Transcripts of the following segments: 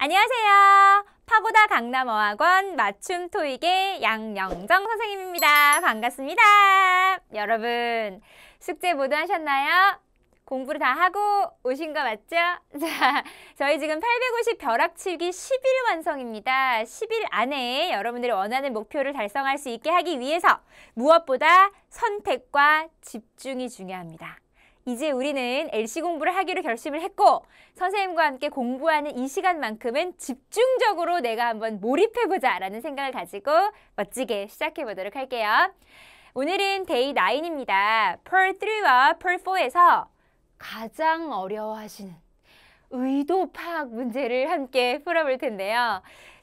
안녕하세요. 파고다 강남어학원 맞춤 토익의 양영정 선생님입니다. 반갑습니다. 여러분, 숙제 모두 하셨나요? 공부를 다 하고 오신 거 맞죠? 자, 저희 지금 850 벼락치기 10일 완성입니다. 10일 안에 여러분들이 원하는 목표를 달성할 수 있게 하기 위해서 무엇보다 선택과 집중이 중요합니다. 이제 우리는 LC 공부를 하기로 결심을 했고 선생님과 함께 공부하는 이 시간만큼은 집중적으로 내가 한번 몰입해보자 라는 생각을 가지고 멋지게 시작해보도록 할게요. 오늘은 데이 9입니다. Pearl 3와 Pearl 4에서 가장 어려워하시는 의도 파악 문제를 함께 풀어볼 텐데요.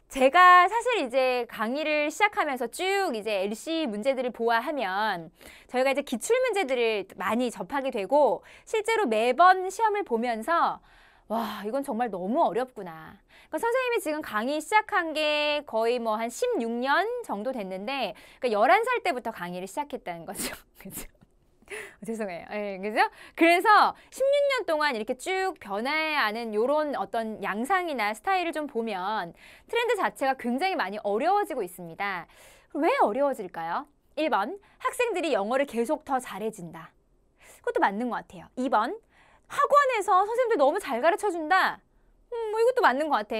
제가 사실 이제 강의를 시작하면서 쭉 이제 LC 문제들을 보아하면 저희가 이제 기출 문제들을 많이 접하게 되고 실제로 매번 시험을 보면서 와, 이건 정말 너무 어렵구나. 그러니까 선생님이 지금 강의 시작한 게 거의 뭐 한 16년 정도 됐는데 그러니까 11살 때부터 강의를 시작했다는 거죠. 그죠? 죄송해요. 네, 그죠? 그래서 16년 동안 이렇게 쭉 변화하는 이런 어떤 양상이나 스타일을 좀 보면 트렌드 자체가 굉장히 많이 어려워지고 있습니다. 왜 어려워질까요? 1번, 학생들이 영어를 계속 더 잘해진다. 그것도 맞는 것 같아요. 2번, 학원에서 선생님들 너무 잘 가르쳐준다. 뭐 이것도 맞는 것 같아.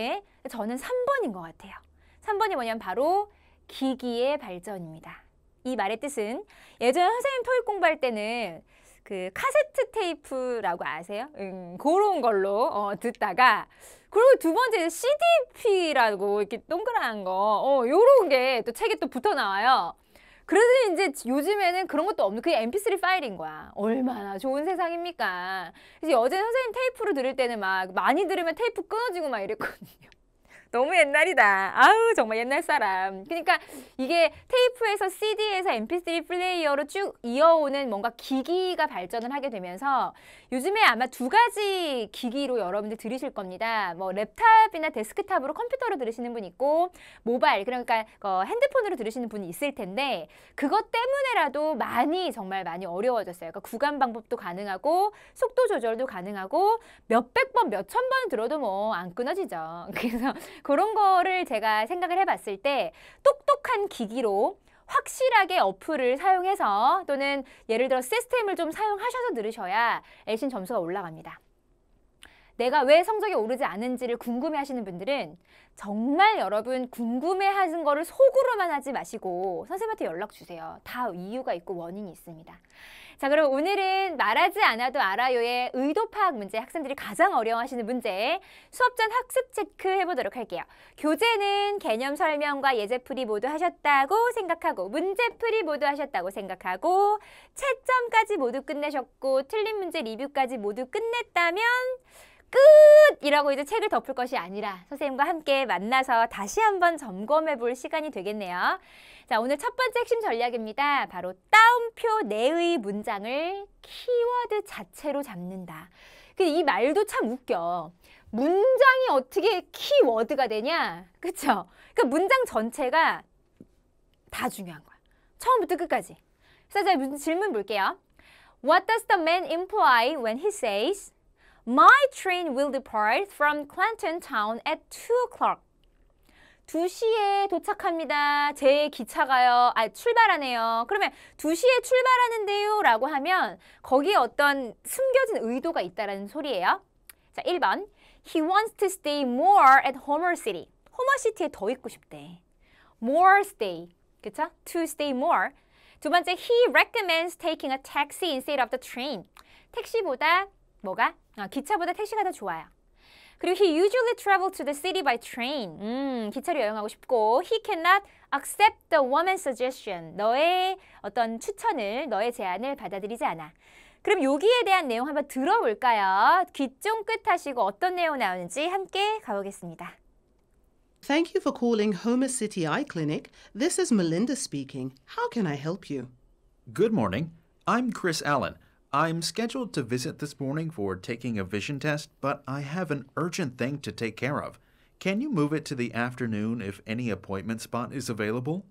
저는 3번인 것 같아요. 3번이 뭐냐면 바로 기기의 발전입니다. 이 말의 뜻은 예전에 선생님 토익 공부할 때는 그 카세트 테이프라고 아세요? 그런 걸로 듣다가 그리고 두 번째 CDP라고 이렇게 동그란 거 요런 게 또 책에 또 붙어 나와요. 그래서 이제 요즘에는 그런 것도 없는 그게 MP3 파일인 거야. 얼마나 좋은 세상입니까? 그래서 어제 선생님 테이프로 들을 때는 막 많이 들으면 테이프 끊어지고 막 이랬거든요. 너무 옛날이다. 아우 정말 옛날 사람. 그러니까 이게 테이프에서 CD에서 MP3 플레이어로 쭉 이어오는 뭔가 기기가 발전을 하게 되면서 요즘에 아마 두 가지 기기로 여러분들 들으실 겁니다. 뭐 랩탑이나 데스크탑으로 컴퓨터로 들으시는 분 있고 모바일 그러니까 핸드폰으로 들으시는 분이 있을 텐데 그것 때문에라도 정말 많이 어려워졌어요. 그러니까 구간 방법도 가능하고 속도 조절도 가능하고 몇백 번, 몇천 번 들어도 뭐 안 끊어지죠. 그래서 그런 거를 제가 생각을 해봤을 때 똑똑한 기기로 확실하게 어플을 사용해서 또는 예를 들어 시스템을 좀 사용하셔서 들으셔야 LC 점수가 올라갑니다. 내가 왜 성적이 오르지 않은지를 궁금해하시는 분들은 정말 여러분 궁금해하는 거를 속으로만 하지 마시고 선생님한테 연락 주세요. 다 이유가 있고 원인이 있습니다. 자, 그럼 오늘은 말하지 않아도 알아요의 의도 파악 문제, 학생들이 가장 어려워하시는 문제, 수업 전 학습 체크 해보도록 할게요. 교재는 개념 설명과 예제풀이 모두 하셨다고 생각하고 문제풀이 모두 하셨다고 생각하고 채점까지 모두 끝내셨고 틀린 문제 리뷰까지 모두 끝냈다면 끝이라고 이제 책을 덮을 것이 아니라 선생님과 함께 만나서 다시 한번 점검해 볼 시간이 되겠네요. 자, 오늘 첫 번째 핵심 전략입니다. 바로 따옴표 내의 문장을 키워드 자체로 잡는다. 근데 이 말도 참 웃겨. 문장이 어떻게 키워드가 되냐? 그쵸? 그러니까 문장 전체가 다 중요한 거야. 처음부터 끝까지. 그래서 제가 질문 볼게요. What does the man imply when he says My train will depart from Clanton Town at 2 o'clock. 2시에 도착합니다. 제 기차가요. 출발하네요. 그러면 2시에 출발하는데요 라고 하면 거기에 어떤 숨겨진 의도가 있다는 소리예요. 자, 1번. He wants to stay more at Homer City. 호머 시티에 더 있고 싶대. More stay. 그쵸? To stay more. 두 번째, he recommends taking a taxi instead of the train. 택시보다 뭐가? 기차보다 택시가 더 좋아요. 그리고 he usually travels to the city by train. 기차로 여행하고 싶고 he cannot accept the woman's suggestion. 너의 어떤 추천을, 너의 제안을 받아들이지 않아. 그럼 여기에 대한 내용 한번 들어볼까요? 귀 쫑긋 하시고 어떤 내용 나오는지 함께 가보겠습니다. Thank you for calling Homer City Eye Clinic. This is Melinda speaking. How can I help you? Good morning. I'm Chris Allen. I'm scheduled to visit this morning for taking a vision test, but I have an urgent thing to take care of. Can you move it to the afternoon if any appointment spot is available?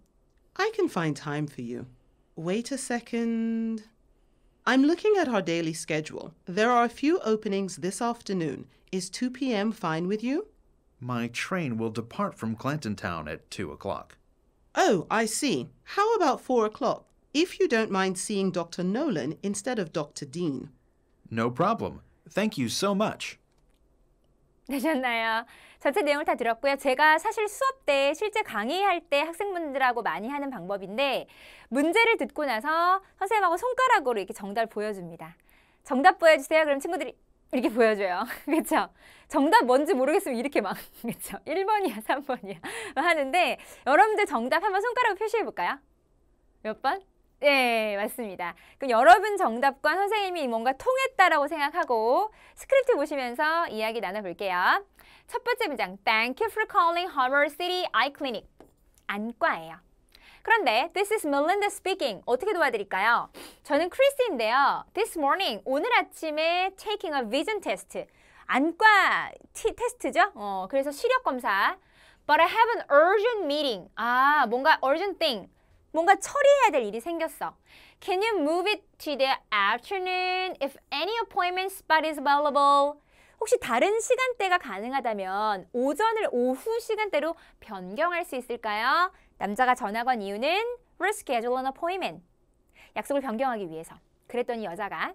I can find time for you. Wait a second. I'm looking at our daily schedule. There are a few openings this afternoon. Is 2 p.m. fine with you? My train will depart from Clantontown at 2 o'clock. Oh, I see. How about 4 o'clock? If you don't mind seeing Dr. Nolan instead of Dr. Dean. No problem. Thank you so much. 되셨나요? 전체 내용을 다 들었고요. 제가 사실 수업 때 실제 강의할 때 학생분들하고 많이 하는 방법인데 문제를 듣고 나서 선생님하고 손가락으로 이렇게 정답을 보여줍니다. 정답 보여주세요. 그럼 친구들이 이렇게 보여줘요. 그렇죠? 정답 뭔지 모르겠으면 이렇게 막 그렇죠? 1번이야, 3번이야 하는데 여러분들 정답 한번 손가락으로 표시해 볼까요? 몇 번? 네, 맞습니다. 그럼 여러분 정답과 선생님이 뭔가 통했다라고 생각하고 스크립트 보시면서 이야기 나눠볼게요. 첫 번째 문장, Thank you for calling Homer City Eye Clinic. 안과예요. 그런데 This is Melinda speaking. 어떻게 도와드릴까요? 저는 크리스인데요. This morning, 오늘 아침에 taking a vision test. 안과 테스트죠? 그래서 시력 검사. But I have an urgent meeting. 뭔가 urgent thing. 뭔가 처리해야 될 일이 생겼어. Can you move it to the afternoon if any appointment spot is available? 혹시 다른 시간대가 가능하다면 오전을 오후 시간대로 변경할 수 있을까요? 남자가 전화 건 이유는 reschedule an appointment. 약속을 변경하기 위해서. 그랬더니 여자가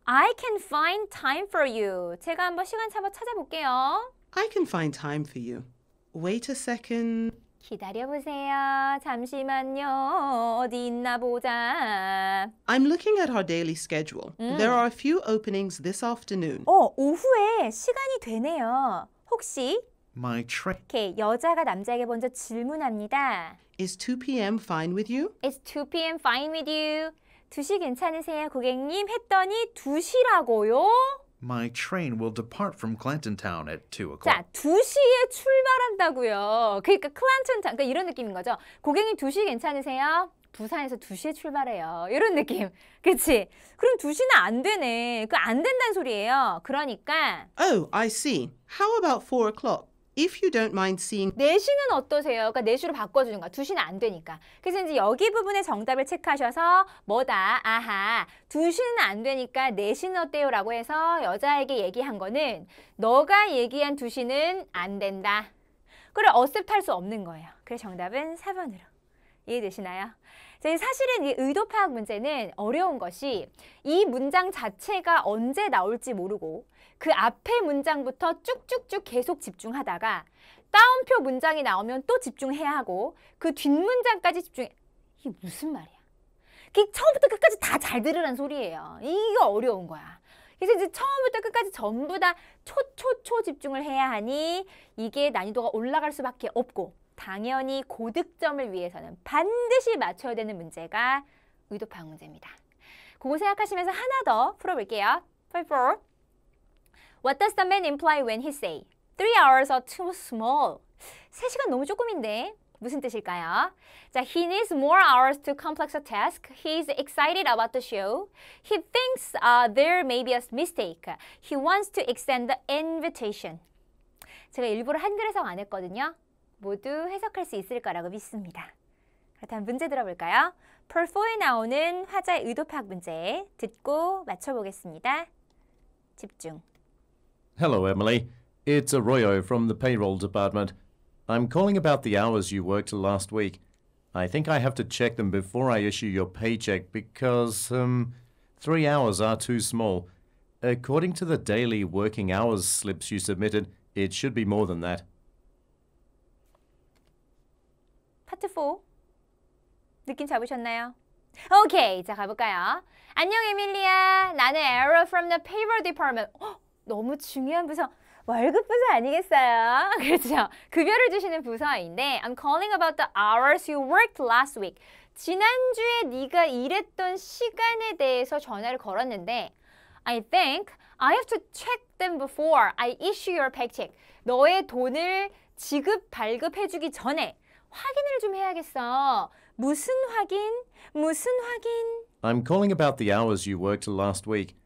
I can find time for you. 제가 한번 시간 한번 찾아볼게요. I can find time for you. Wait a second. 기다려보세요. 잠시만요. 어디 있나 보자. I'm looking at our daily schedule. There are a few openings this afternoon. 오후에 시간이 되네요. 혹시 My train. 이렇게 여자가 남자에게 먼저 질문합니다. Is 2 p.m. fine with you? Is 2 p.m. fine with you? 2시 괜찮으세요, 고객님? 했더니 2시라고요? My train will depart from Clantontown at 2 o'clock. 자, 2시에 출발한다고요. 그러니까 클란턴타운, 그러니까 이런 느낌인 거죠. 고객님 2시 괜찮으세요? 부산에서 2시에 출발해요. 이런 느낌. 그렇지? 그럼 2시는 안 되네. 그 안 된다는 소리예요. 그러니까 Oh, I see. How about 4 o'clock? If you don't mind seeing 4시는 어떠세요? 그러니까 4시로 바꿔주는 거야. 2시는 안 되니까. 그래서 이제 여기 부분에 정답을 체크하셔서 뭐다? 아하, 2시는 안 되니까 4시는 어때요? 라고 해서 여자에게 얘기한 거는 너가 얘기한 2시는 안 된다. 그래, 어셉트할 수 없는 거예요. 그래서 정답은 4번으로. 이해되시나요? 사실은 이 의도 파악 문제는 어려운 것이 이 문장 자체가 언제 나올지 모르고 그 앞에 문장부터 쭉쭉쭉 계속 집중하다가 따옴표 문장이 나오면 또 집중해야 하고 그 뒷문장까지 집중해. 이게 무슨 말이야? 그게 처음부터 끝까지 다 잘 들으란 소리예요. 이게 어려운 거야. 그래서 이제 처음부터 끝까지 전부 다 초 집중을 해야 하니 이게 난이도가 올라갈 수밖에 없고 당연히 고득점을 위해서는 반드시 맞춰야 되는 문제가 의도 파악 문제입니다. 그거 생각하시면서 하나 더 풀어볼게요. 4. What does the man imply when he say 3 hours are too small? 3시간 너무 조금인데 무슨 뜻일까요? 자, he needs more hours to complete a task. He's excited about the show. He thinks there may be a mistake. He wants to extend the invitation. 제가 일부러 한글 해석 안 했거든요. 모두 해석할 수 있을 거라고 믿습니다. 그렇다면 문제 들어볼까요? Part 4에 나오는 화자의 의도 파악 문제 듣고 맞춰보겠습니다. 집중. Hello, Emily. It's Arroyo from the payroll department. I'm calling about the hours you worked last week. I think I have to check them before I issue your paycheck because, 3 hours are too small. According to the daily working hours slips you submitted, it should be more than that. 파트 4. 느낌 잡으셨나요? 오케이, 자 가볼까요? 안녕 에밀리야. 나는 Arrow from the payroll department. 너무 중요한 부서. 월급 부서 아니겠어요? 그렇죠. 급여를 주시는 부서인데 I'm calling about the hours you worked last week. 지난주에 네가 일했던 시간에 대해서 전화를 걸었는데 I think I have to check them before I issue your paycheck. 너의 돈을 발급해주기 전에 확인을 좀 해야겠어. 무슨 확인? 무슨 확인? I'm calling about the hours you worked last week.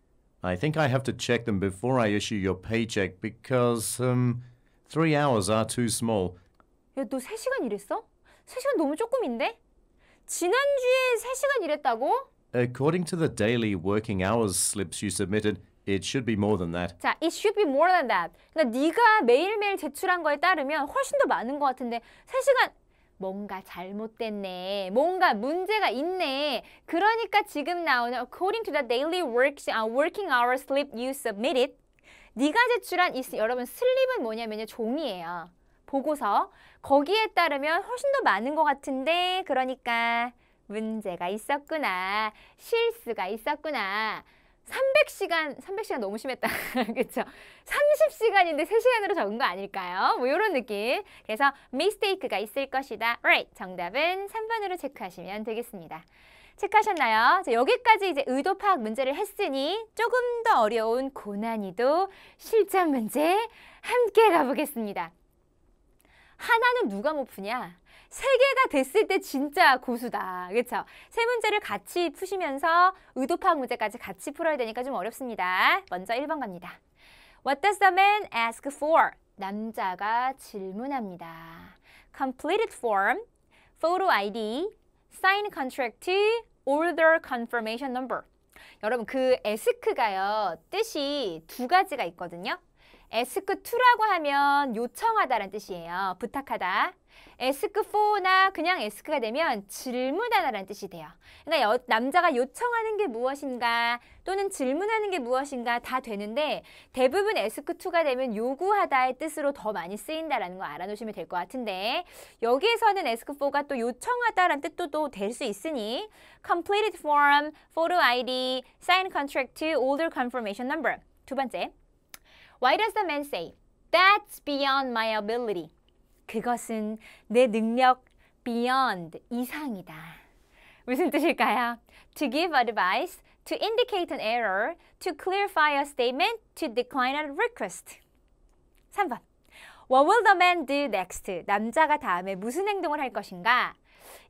I think I have to check them before I issue your paycheck because, 3 hours are too small. 야, 너 3시간 일했어? 3시간 너무 조금인데? 지난주에 3시간 일했다고? According to the daily working hours slips you submitted, It should be more than that. 자, it should be more than that. 그러니까 네가 매일매일 제출한 거에 따르면 훨씬 더 많은 것 같은데 3시간 뭔가 잘못됐네. 뭔가 문제가 있네. 그러니까 지금 나오는 according to the daily working hours slip you submitted. 네가 제출한 이 여러분 슬립은 뭐냐면요. 종이에요. 보고서. 거기에 따르면 훨씬 더 많은 것 같은데 그러니까 문제가 있었구나. 실수가 있었구나. 300시간 너무 심했다. 그렇죠? 30시간인데 3시간으로 적은 거 아닐까요? 뭐 이런 느낌. 그래서 mistake가 있을 것이다. Right. 정답은 3번으로 체크하시면 되겠습니다. 체크하셨나요? 자, 여기까지 이제 의도 파악 문제를 했으니 조금 더 어려운 고난이도 실전 문제 함께 가보겠습니다. 하나는 누가 못 푸냐? 3개가 됐을 때 진짜 고수다. 그렇죠? 세 문제를 같이 푸시면서 의도 파악 문제까지 같이 풀어야 되니까 좀 어렵습니다. 먼저 1번 갑니다. What does the man ask for? 남자가 질문합니다. Completed form, photo ID, signed contract, order confirmation number. 여러분 그 ask가요. 뜻이 두 가지가 있거든요. ask2라고 하면 요청하다라는 뜻이에요. 부탁하다. ask4나 그냥 ask가 되면 질문하다라는 뜻이 돼요. 그러니까 남자가 요청하는 게 무엇인가 또는 질문하는 게 무엇인가 다 되는데 대부분 ask2가 되면 요구하다의 뜻으로 더 많이 쓰인다라는 거 알아놓으시면 될 것 같은데 여기에서는 ask4가 또 요청하다라는 뜻도 될 수 있으니 completed form, photo ID, signed contract, order confirmation number. 두 번째. Why does the man say, that's beyond my ability? 그것은 내 능력 beyond, 이상이다. 무슨 뜻일까요? To give advice, to indicate an error, to clarify a statement, to decline a request. 3번. What will the man do next? 남자가 다음에 무슨 행동을 할 것인가?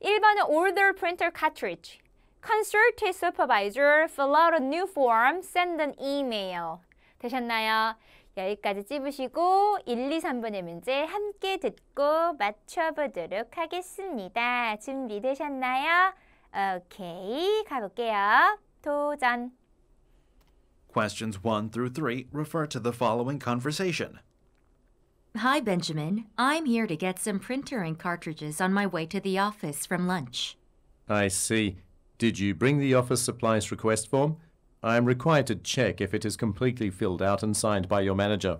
1번은 order printer cartridge. Consult his supervisor, fill out a new form, send an email. 되셨나요? 여기까지 찝으시고 1, 2, 3번의 문제 함께 듣고 맞춰보도록 하겠습니다. 준비되셨나요? 오케이, 가볼게요. 도전! Questions 1 through 3 refer to the following conversation. Hi, Benjamin. I'm here to get some printer ink cartridges on my way to the office from lunch. I see. Did you bring the office supplies request form? I am required to check if it is completely filled out and signed by your manager.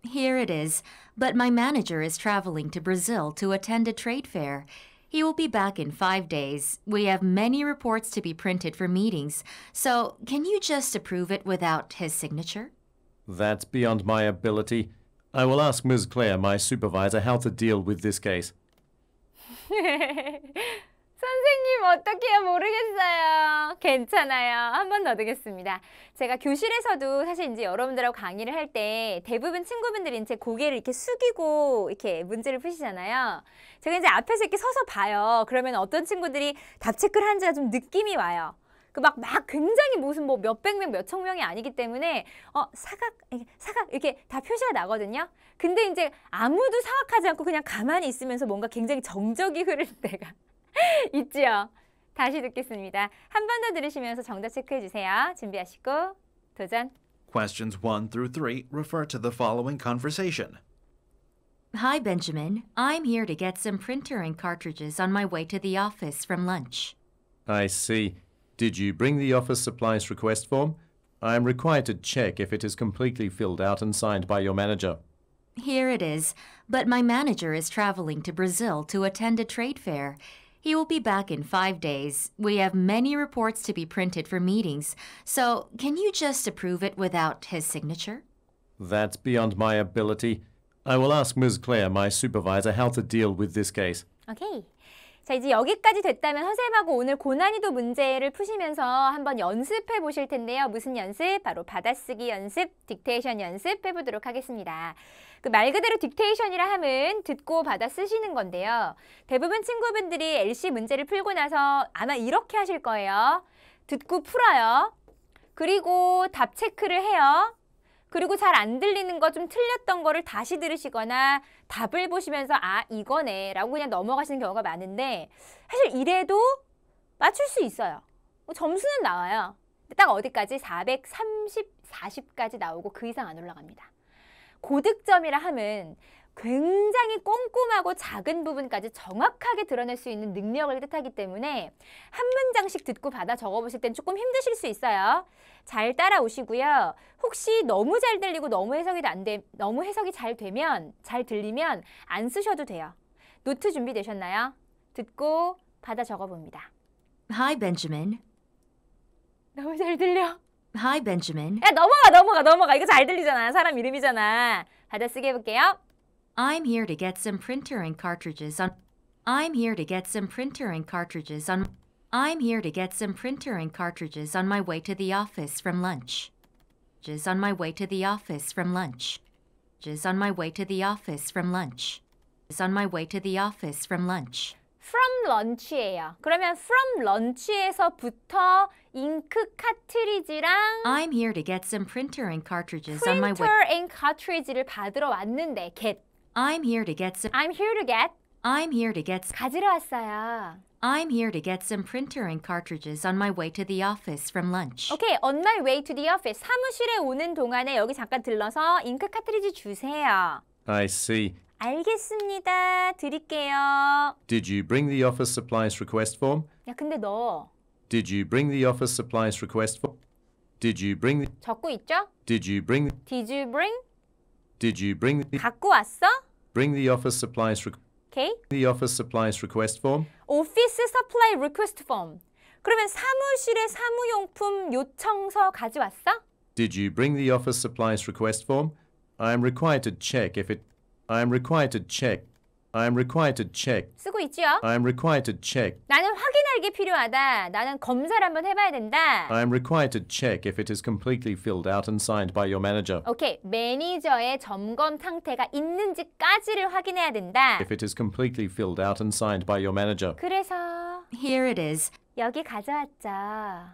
Here it is, but my manager is traveling to Brazil to attend a trade fair. He will be back in 5 days. We have many reports to be printed for meetings, so can you just approve it without his signature? That's beyond my ability. I will ask Ms. Claire, my supervisor, how to deal with this case. 선생님 어떡해요? 모르겠어요. 괜찮아요. 한 번 더 드리겠습니다. 제가 교실에서도 사실 이제 여러분들하고 강의를 할 때 대부분 친구분들이 이제 고개를 이렇게 숙이고 이렇게 문제를 푸시잖아요. 제가 이제 앞에서 이렇게 서서 봐요. 그러면 어떤 친구들이 답 체크를 한지가 좀 느낌이 와요. 그 막 굉장히 무슨 뭐 몇백 명, 몇천 명이 아니기 때문에 사각 이렇게 다 표시가 나거든요. 근데 이제 아무도 사각하지 않고 그냥 가만히 있으면서 뭔가 굉장히 정적이 흐를 때가 있지요. 다시 듣겠습니다. 한 번 더 들으시면서 정답 체크해 주세요. 준비하시고 도전. Questions 1 through 3 refer to the following conversation. Hi, Benjamin. I'm here to get some printer ink cartridges on my way to the office from lunch. I see. Did you bring the office supplies request form? I am required to check if it is completely filled out and signed by your manager. Here it is, but my manager is traveling to Brazil to attend a trade fair. He will be back in 5 days. We have many reports to be printed for meetings, so can you just approve it without his signature? That's beyond my ability. I will ask Ms. Claire, my supervisor, how to deal with this case. 오케이. 자, 이제 여기까지 됐다면 선생님하고 오늘 고난이도 문제를 푸시면서 한번 연습해 보실 텐데요. 무슨 연습? 바로 받아쓰기 연습, 딕테이션 연습 해보도록 하겠습니다. 그 말 그대로 딕테이션이라 함은 듣고 받아 쓰시는 건데요. 대부분 친구분들이 LC 문제를 풀고 나서 아마 이렇게 하실 거예요. 듣고 풀어요. 그리고 답 체크를 해요. 그리고 잘 안 들리는 거 좀 틀렸던 거를 다시 들으시거나 답을 보시면서 아 이거네 라고 그냥 넘어가시는 경우가 많은데 사실 이래도 맞출 수 있어요. 점수는 나와요. 딱 어디까지? 430, 40까지 나오고 그 이상 안 올라갑니다. 고득점이라 함은 굉장히 꼼꼼하고 작은 부분까지 정확하게 드러낼 수 있는 능력을 뜻하기 때문에 한 문장씩 듣고 받아 적어보실 땐 조금 힘드실 수 있어요. 잘 따라오시고요. 혹시 너무 잘 들리고 너무 해석이 잘 들리면 안 쓰셔도 돼요. 노트 준비되셨나요? 듣고 받아 적어봅니다. Hi, Benjamin. 너무 잘 들려. Hi, Benjamin. 야, 넘어가. 이거 잘 들리잖아. 사람 이름이잖아. 받아쓰기 해볼게요. I'm here to get some printer ink cartridges on. I'm here to get some printer ink cartridges on. I'm here to get some printer ink cartridges on my way to the office from lunch. Just on my way to the office from lunch. Just on my way to the office from lunch. Just on my way to the office from lunch. from lunch예요. 그러면 from lunch에서부터 잉크 카트리지랑 I'm here to get some printer ink cartridges on my way. printer ink cartridge를 받으러 왔는데 get. I'm here to get some. I'm here to get. I'm here to get. 가지러 왔어요. I'm here to get some printer ink cartridges on my way to the office from lunch. 오케이, on my way to the office. 사무실에 오는 동안에 여기 잠깐 들러서 잉크 카트리지 주세요. I see. 알겠습니다. 드릴게요. Did you bring the office supplies request form? 야, 근데 너 Did you bring the office supplies request form? Did you bring the, 적고 있죠? Did you bring Did you bring? Did you bring 갖고 왔어? the office supplies 오케이. the office supplies request form? 오피스 서플라이 리퀘스트 폼. 그러면 사무실에 사무용품 요청서 가져왔어? Did you bring the office supplies request form? I am required to check if it I am required to check. I am required to check. 쓰고 있지요? I am required to check. 나는 확인할 게 필요하다. 나는 검사를 한번 해봐야 된다. I am required to check if it is completely filled out and signed by your manager. 오케이, 매니저의 점검 상태가 있는지까지를 확인해야 된다. If it is completely filled out and signed by your manager. 그래서 Here it is. 여기 가져왔죠.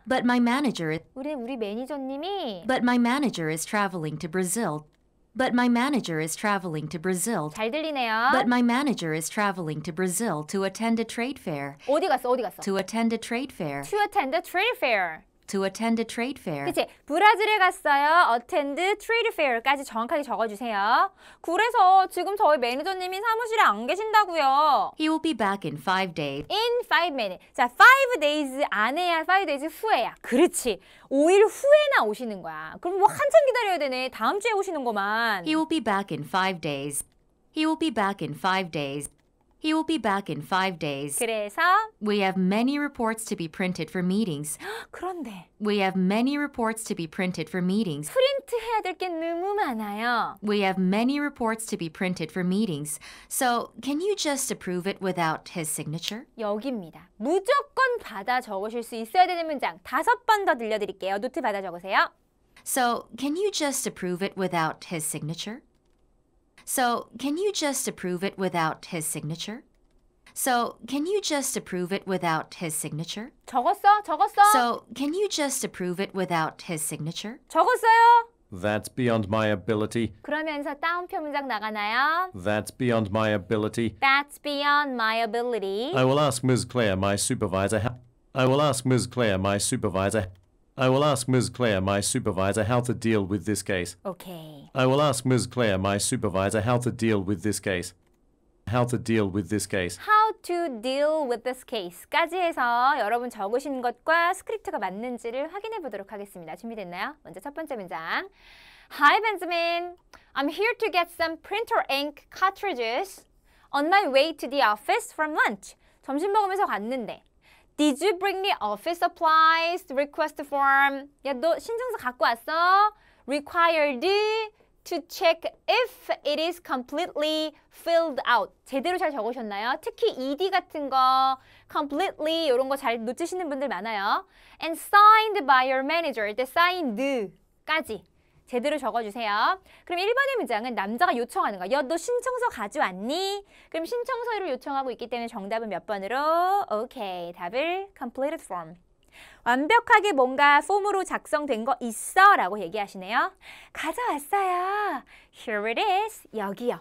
But my manager. 우리 매니저님이 But my manager is traveling to Brazil. But my manager is traveling to Brazil. 잘 들리네요. But my manager is traveling to Brazil to attend a trade fair. 어디 갔어? To attend a trade fair. To attend a trade fair. To attend a trade fair. 그치? 브라질에 갔어요. attend trade fair까지 정확하게 적어주세요. 그래서 지금 저희 매니저님이 사무실에 안 계신다고요. He will be back in 5 days. In 5 minutes. 자, 5 days 안에야, 5 days 후에야. 그렇지. 5일 후에나 오시는 거야. 그럼 뭐 한참 기다려야 되네. 다음 주에 오시는 거만. He will be back in 5 days. He will be back in 5 days. He will be back in 5 days. 그래서 We have many reports to be printed for meetings. 그런데 We have many reports to be printed for meetings. 프린트 해야 될 게 너무 많아요. We have many reports to be printed for meetings. So, can you just approve it without his signature? 여기입니다. 무조건 받아 적으실 수 있어야 되는 문장 5번 더 들려드릴게요. 노트 받아 적으세요. So, can you just approve it without his signature? So, can you just approve it without his signature? So, can you just approve it without his signature? 적었어? So, can you just approve it without his signature? 적었어요? That's beyond my ability. 그러면서 따옴표 문장 나가나요? That's beyond my ability. That's beyond my ability. I will ask Ms. Claire, my supervisor. I will ask Ms. Claire, my supervisor. I will ask Ms. Claire, my supervisor, how to deal with this case. 오케이. I will ask Ms. Claire, my supervisor, how to deal with this case. How to deal with this case. How to deal with this case까지 해서 여러분 적으신 것과 스크립트가 맞는지를 확인해 보도록 하겠습니다. 준비됐나요? 먼저 첫 번째 문장. Hi, Benjamin. I'm here to get some printer ink cartridges on my way to the office from lunch. 점심 먹으면서 갔는데. Did you bring the office supplies request form? 야, 너 신청서 갖고 왔어? Required to check if it is completely filled out. 제대로 잘 적으셨나요? 특히 ed 같은 거, completely 이런 거 잘 놓치시는 분들 많아요. And signed by your manager. the signed까지 제대로 적어주세요. 그럼 1번의 문장은 남자가 요청하는 거야. 야, 너 신청서 가져왔니? 그럼 신청서를 요청하고 있기 때문에 정답은 몇 번으로? 오케이, 답을 completed form. 완벽하게 뭔가 폼으로 작성된 거 있어? 라고 얘기하시네요. 가져왔어요. Here it is. 여기요.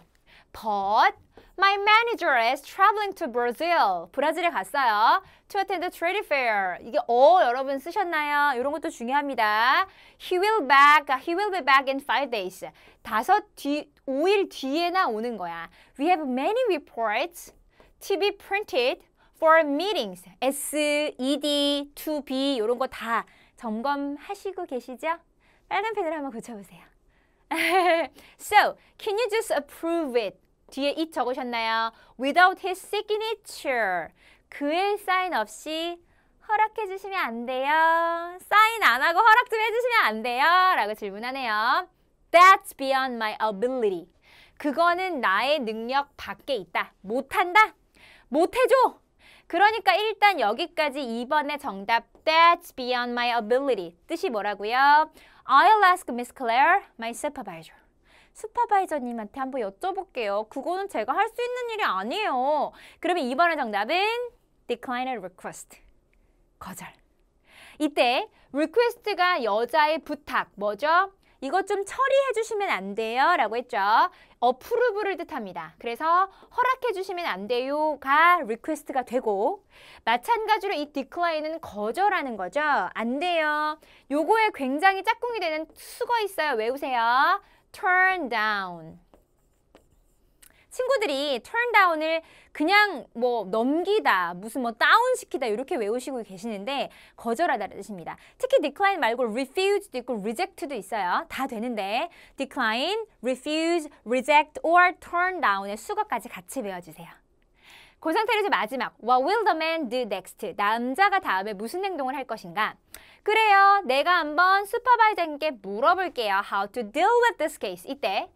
But My manager is traveling to Brazil. 브라질에 갔어요. To attend the trade fair. 이게 여러분 쓰셨나요? 이런 것도 중요합니다. He will be back in 5 days. 5일 뒤에나 오는 거야. We have many reports to be printed for meetings. S, ED, to be 이런 거 다 점검하시고 계시죠? 빨간 펜으로 한번 고쳐보세요. So, can you just approve it? 뒤에 it 적으셨나요? Without his signature. 그의 사인 없이 허락해 주시면 안 돼요. 사인 안 하고 허락 좀 해주시면 안 돼요. 라고 질문하네요. That's beyond my ability. 그거는 나의 능력 밖에 있다. 못한다? 못해줘. 그러니까 일단 여기까지 2번의 정답 That's beyond my ability. 뜻이 뭐라고요? I'll ask Miss Claire, my supervisor. 슈퍼바이저님한테 한번 여쭤볼게요. 그거는 제가 할 수 있는 일이 아니에요. 그러면 2번의 정답은 decline a request. 거절. 이때 request가 여자의 부탁, 뭐죠? 이것 좀 처리해 주시면 안 돼요 라고 했죠. approve를 뜻합니다. 그래서 허락해 주시면 안 돼요가 request가 되고 마찬가지로 이 decline은 거절하는 거죠. 안 돼요. 요거에 굉장히 짝꿍이 되는 수거 있어요. 외우세요. turn down. 친구들이 turn down을 그냥 뭐 넘기다, 무슨 뭐 다운시키다 이렇게 외우시고 계시는데 거절하다는 뜻입니다. 특히 decline 말고 refuse도 있고 reject도 있어요. 다 되는데 decline, refuse, reject or turn down의 수거까지 같이 외워주세요. 그 상태에서 마지막 What will the man do next? 남자가 다음에 무슨 행동을 할 것인가? 그래요. 내가 한번 슈퍼바이저님께 물어볼게요. How to deal with this case. 이때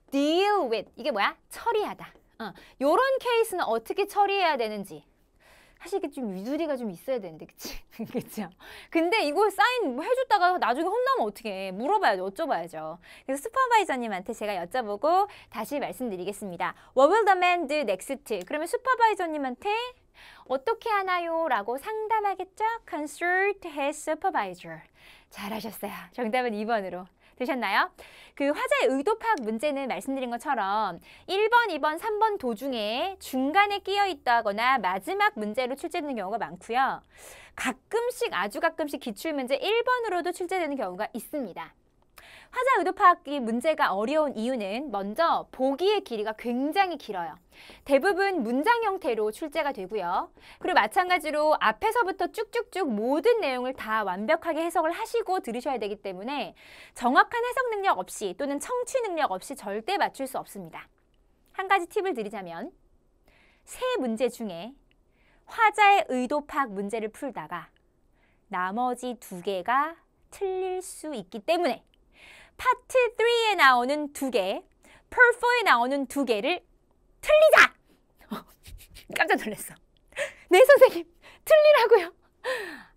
deal with 이게 뭐야? 처리하다. 요런 케이스는 어떻게 처리해야 되는지. 사실 이게 좀 유두리가 좀 있어야 되는데, 그치? 그쵸? 근데 이거 사인 뭐 해줬다가 나중에 혼나면 어떻게 해? 물어봐야죠. 여쭤봐야죠. 그래서 슈퍼바이저님한테 제가 여쭤보고 다시 말씀드리겠습니다. What will the man do next? 그러면 슈퍼바이저님한테 어떻게 하나요? 라고 상담하겠죠? Consult his supervisor. 잘하셨어요. 정답은 2번으로. 되셨나요? 그 화자의 의도 파악 문제는 말씀드린 것처럼 1번, 2번, 3번 도중에 중간에 끼어 있다거나 마지막 문제로 출제되는 경우가 많고요. 가끔씩, 아주 가끔씩 기출문제 1번으로도 출제되는 경우가 있습니다. 화자 의도 파악이 문제가 어려운 이유는 먼저 보기의 길이가 굉장히 길어요. 대부분 문장 형태로 출제가 되고요. 그리고 마찬가지로 앞에서부터 쭉쭉쭉 모든 내용을 다 완벽하게 해석을 하시고 들으셔야 되기 때문에 정확한 해석 능력 없이 또는 청취 능력 없이 절대 맞출 수 없습니다. 한 가지 팁을 드리자면 세 문제 중에 화자의 의도 파악 문제를 풀다가 나머지 2개가 틀릴 수 있기 때문에 파트 3에 나오는 2개, per 4에 나오는 2개를 틀리자! 깜짝 놀랐어. 네, 선생님, 틀리라고요.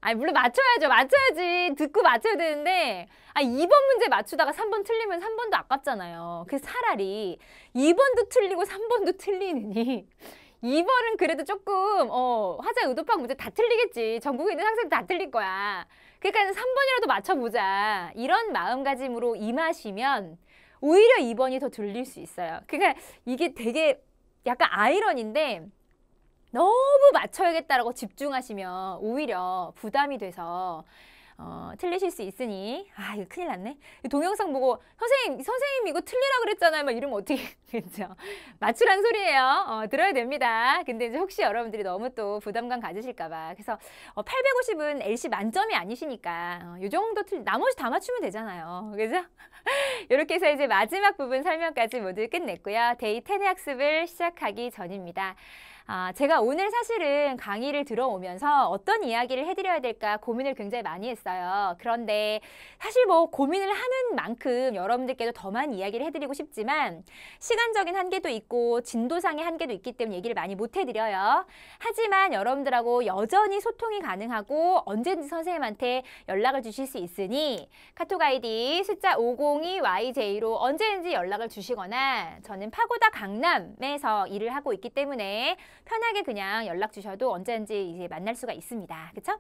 아니, 물론 맞춰야죠. 맞춰야지. 듣고 맞춰야 되는데 2번 문제 맞추다가 3번 틀리면 3번도 아깝잖아요. 그래서 차라리 2번도 틀리고 3번도 틀리느니 2번은 그래도 조금 화자 의도파악 문제 다 틀리겠지. 전국에 있는 학생들 다 틀릴 거야. 그러니까 3번이라도 맞춰보자. 이런 마음가짐으로 임하시면 오히려 2번이 더 들릴 수 있어요. 그러니까 이게 되게 약간 아이러니인데 너무 맞춰야겠다라고 집중하시면 오히려 부담이 돼서 틀리실 수 있으니 이거 큰일 났네. 동영상 보고 선생님 이거 틀리라 그랬잖아요. 막 이러면 어떻게 그렇죠? 맞추란 소리예요. 들어야 됩니다. 근데 이제 혹시 여러분들이 너무 또 부담감 가지실까 봐. 그래서 850은 LC 만점이 아니시니까 이 정도 나머지 다 맞추면 되잖아요. 그죠? 이렇게 해서 이제 마지막 부분 설명까지 모두 끝냈고요. 데이 10의 학습을 시작하기 전입니다. 제가 오늘 사실은 강의를 들어오면서 어떤 이야기를 해드려야 될까 고민을 굉장히 많이 했어요. 그런데 사실 뭐 고민을 하는 만큼 여러분들께도 더 많은 이야기를 해드리고 싶지만 시간적인 한계도 있고 진도상의 한계도 있기 때문에 얘기를 많이 못 해드려요. 하지만 여러분들하고 여전히 소통이 가능하고 언제든지 선생님한테 연락을 주실 수 있으니 카톡 아이디 숫자 502YJ로 언제든지 연락을 주시거나 저는 파고다 강남에서 일을 하고 있기 때문에 편하게 그냥 연락 주셔도 언제든지 이제 만날 수가 있습니다. 그쵸?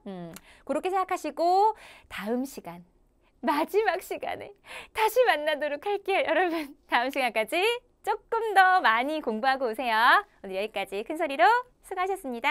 그렇게 생각하시고 다음 시간, 마지막 시간에 다시 만나도록 할게요. 여러분, 다음 시간까지 조금 더 많이 공부하고 오세요. 오늘 여기까지 큰 소리로 수고하셨습니다.